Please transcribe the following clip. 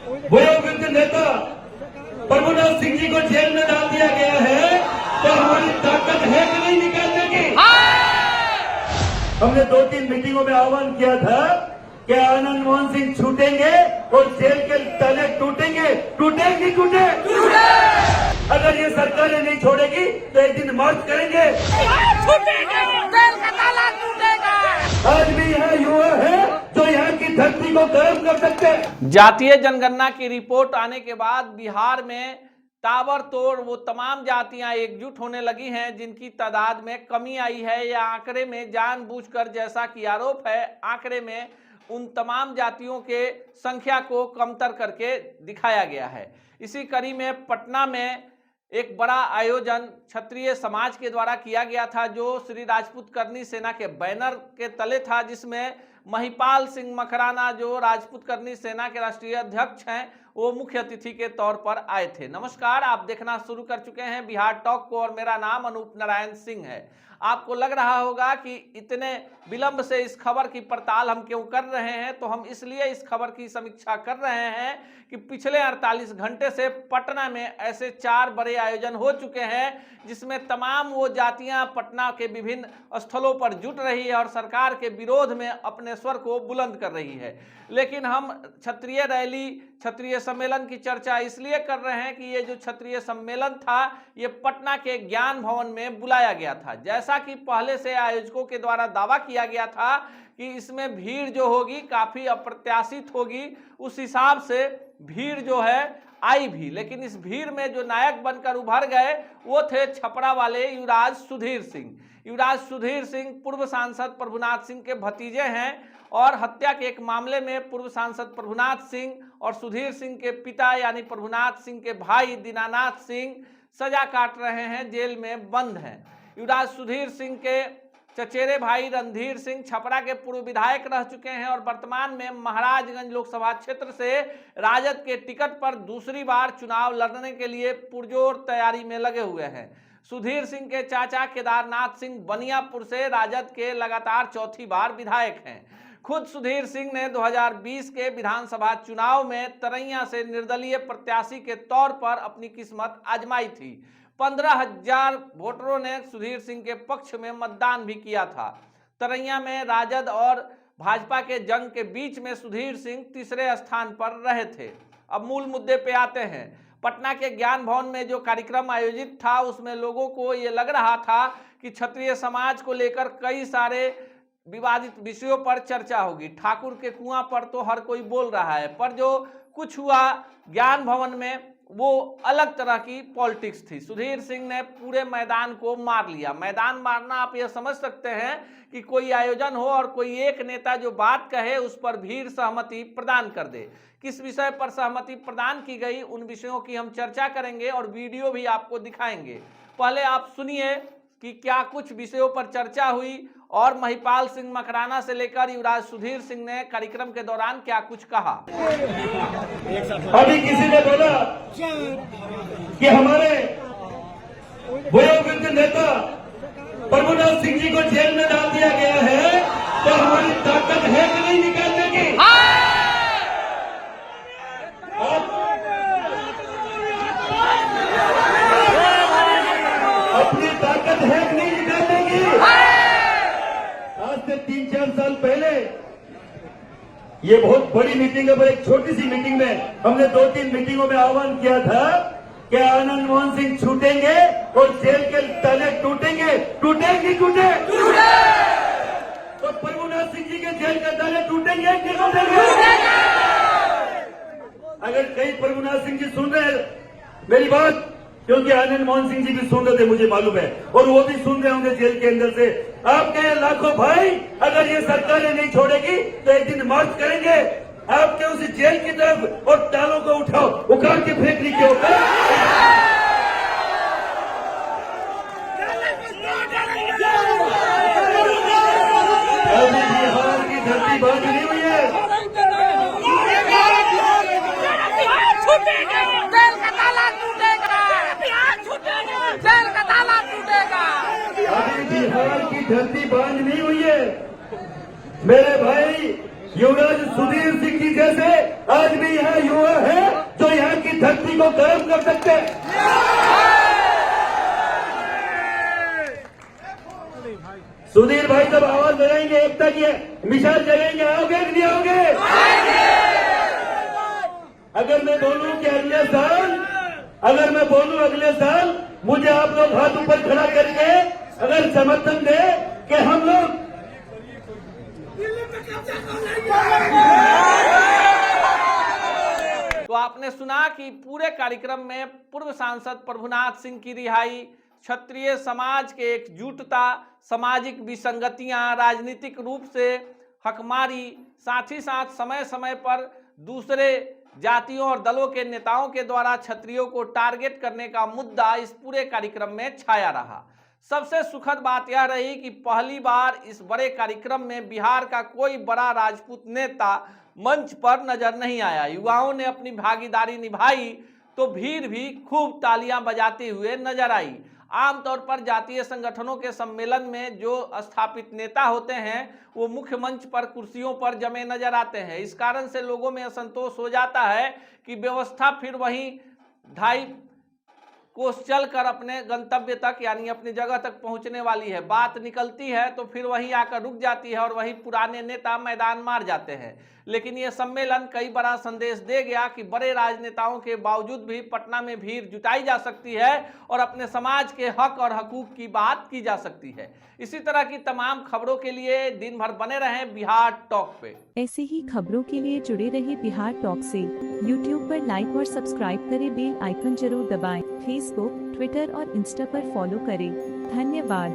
वयोवृद्ध नेता प्रभुनाथ सिंह जी को जेल में डाल दिया गया है, तो हमारी ताकत है कि नहीं निकालने की? हमने 2-3 मीटिंगों में आह्वान किया था कि आनंद मोहन सिंह छूटेंगे और जेल के ताले टूटेंगे। टूटे नहीं टूटे? अगर ये सरकारें नहीं छोड़ेगी तो एक दिन मार्च करेंगे। जेल का ताला टूटेगा। आज भी यहाँ युवा है जो यहाँ की धरती को गर्म कर सकते हैं। जातीय जनगणना की रिपोर्ट आने के बाद बिहार में ताबड़तोड़ वो तमाम जातियां एकजुट होने लगी हैं जिनकी तादाद में कमी आई है या आंकड़े में जानबूझकर, जैसा कि आरोप है, आंकड़े में उन तमाम जातियों के संख्या को कमतर करके दिखाया गया है। इसी कड़ी में पटना में एक बड़ा आयोजन क्षत्रिय समाज के द्वारा किया गया था, जो श्री राजपूत करनी सेना के बैनर के तले था, जिसमें महिपाल सिंह मकराना, जो राजपूत करनी सेना के राष्ट्रीय अध्यक्ष हैं, वो मुख्य अतिथि के तौर पर आए थे। नमस्कार, आप देखना शुरू कर चुके हैं बिहार टॉक को और मेरा नाम अनूप नारायण सिंह है। आपको लग रहा होगा कि इतने विलंब से इस खबर की पड़ताल हम क्यों कर रहे हैं, तो हम इसलिए इस खबर की समीक्षा कर रहे हैं कि पिछले 48 घंटे से पटना में ऐसे 4 बड़े आयोजन हो चुके हैं जिसमें तमाम वो जातियां पटना के विभिन्न स्थलों पर जुट रही है और सरकार के विरोध में अपने स्वर को बुलंद कर रही है। लेकिन हम क्षत्रिय रैली, क्षत्रिय सम्मेलन की चर्चा इसलिए कर रहे हैं कि ये जो क्षत्रिय सम्मेलन था ये पटना के ज्ञान भवन में बुलाया गया था। जैसा कि पहले से आयोजकों के द्वारा दावा किया गया था कि इसमें भीड़ जो होगी काफी अप्रत्याशित होगी, उस हिसाब से भीड़ जो है आई भी। लेकिन इस भीड़ में जो नायक बनकर उभर गए वो थे छपरा वाले युवराज सुधीर सिंह। युवराज सुधीर सिंह पूर्व सांसद प्रभुनाथ सिंह के भतीजे हैं और हत्या के एक मामले में पूर्व सांसद प्रभुनाथ सिंह और सुधीर सिंह के पिता यानी प्रभुनाथ सिंह के भाई दीनानाथ सिंह सजा काट रहे हैं, जेल में बंद हैं। युवराज सुधीर सिंह के चचेरे भाई रणधीर सिंह छपरा के पूर्व विधायक रह चुके हैं और वर्तमान में महाराजगंज लोकसभा क्षेत्र से राजद के टिकट पर दूसरी बार चुनाव लड़ने के लिए पुरजोर तैयारी में लगे हुए हैं। सुधीर सिंह के चाचा केदारनाथ सिंह बनियापुर से राजद के लगातार चौथी बार विधायक हैं। खुद सुधीर सिंह ने 2020 के विधानसभा चुनाव में तरैया से निर्दलीय प्रत्याशी के तौर पर अपनी किस्मत आजमाई थी। 15,000 वोटरों ने सुधीर सिंह के पक्ष में मतदान भी किया था। तरैया में राजद और भाजपा के जंग के बीच में सुधीर सिंह तीसरे स्थान पर रहे थे। अब मूल मुद्दे पे आते हैं। पटना के ज्ञान भवन में जो कार्यक्रम आयोजित था उसमें लोगों को ये लग रहा था कि क्षत्रिय समाज को लेकर कई सारे विवादित विषयों पर चर्चा होगी। ठाकुर के कुआं पर तो हर कोई बोल रहा है, पर जो कुछ हुआ ज्ञान भवन में वो अलग तरह की पॉलिटिक्स थी। सुधीर सिंह ने पूरे मैदान को मार लिया। मैदान मारना आप ये समझ सकते हैं कि कोई आयोजन हो और कोई एक नेता जो बात कहे उस पर भीड़ सहमति प्रदान कर दे। किस विषय पर सहमति प्रदान की गई उन विषयों की हम चर्चा करेंगे और वीडियो भी आपको दिखाएंगे। पहले आप सुनिए कि क्या कुछ विषयों पर चर्चा हुई और महिपाल सिंह मकराना से लेकर युवराज सुधीर सिंह ने कार्यक्रम के दौरान क्या कुछ कहा। अभी किसी ने बोला कि हमारे वयोवृद्ध नेता प्रभुनाथ सिंह जी को जेल में डाल दिया गया है, तो हमारी ताकत है कि नहीं निकालने की? अपनी ताकत है कि नहीं निकालने की? आज से 3-4 साल पहले ये बहुत बड़ी मीटिंग है, पर एक छोटी सी मीटिंग में हमने 2-3 मीटिंगों में आह्वान किया था कि आनंद मोहन सिंह छूटेंगे और जेल के ताले टूटेंगे। टूटे नहीं टूटे? तो प्रभुनाथ सिंह जी के जेल के ताले टूटेंगे कि टूटेंगे? अगर कई प्रभुनाथ सिंह जी सुन रहे हैं मेरी बात, क्योंकि आनंद मोहन सिंह जी भी सुन रहे थे, मुझे मालूम है, और वो भी सुन रहे होंगे जेल के अंदर से। आपके लाखों भाई अगर ये सरकारें नहीं छोड़ेगी तो एक दिन मार्च करेंगे आपके उस जेल की तरफ और तालों को उठाओ, उखाड़ के फेंक लीजिए। अभी बिहार की धरती बांध नहीं हुई है। जेल का ताला टूटेगा। जेल का ताला टूटेगा। अभी बिहार की धरती बांध नहीं हुई है। मेरे भाई युवराज सुधीर सिंह जी जैसे आज भी यहाँ युवा है धरती को गर्म कर सकते हैं। सुधीर भाई जब आवाज लगाएंगे एकता की मिसाल जगाएंगे, आओगे कि नहीं आओगे? अगर मैं बोलूं कि अगले साल मुझे आप लोग हाथ ऊपर खड़ा करके अगर समर्थन दे कि हम लोग तो आपने सुना कि पूरे कार्यक्रम में पूर्व सांसद प्रभुनाथ सिंह की रिहाई, क्षत्रिय समाज के एकजुटता, सामाजिक विसंगतियां, राजनीतिक रूप से हकमारी, साथ ही साथ समय समय पर दूसरे जातियों और दलों के नेताओं के द्वारा क्षत्रियों को टारगेट करने का मुद्दा इस पूरे कार्यक्रम में छाया रहा। सबसे सुखद बात यह रही कि पहली बार इस बड़े कार्यक्रम में बिहार का कोई बड़ा राजपूत नेता मंच पर नजर नहीं आया। युवाओं ने अपनी भागीदारी निभाई तो भीड़ भी खूब तालियां बजाते हुए नजर आई। आमतौर पर जातीय संगठनों के सम्मेलन में जो स्थापित नेता होते हैं वो मुख्य मंच पर कुर्सियों पर जमे नजर आते हैं। इस कारण से लोगों में असंतोष हो जाता है कि व्यवस्था फिर वहीं 2.5 कोस चलकर अपने गंतव्य तक यानी अपनी जगह तक पहुंचने वाली है। बात निकलती है तो फिर वहीं आकर रुक जाती है और वहीं पुराने नेता मैदान मार जाते हैं। लेकिन ये सम्मेलन कई बड़ा संदेश दे गया कि बड़े राजनेताओं के बावजूद भी पटना में भीड़ जुटाई जा सकती है और अपने समाज के हक और हकूक की बात की जा सकती है। इसी तरह की तमाम खबरों के लिए दिन भर बने रहें बिहार टॉक पे। ऐसे ही खबरों के लिए जुड़े रहे बिहार टॉक से। यूट्यूब पर लाइक और सब्सक्राइब करें, बेल आइकन जरूर दबाएं। फेसबुक, ट्विटर और इंस्टा पर फॉलो करें। धन्यवाद।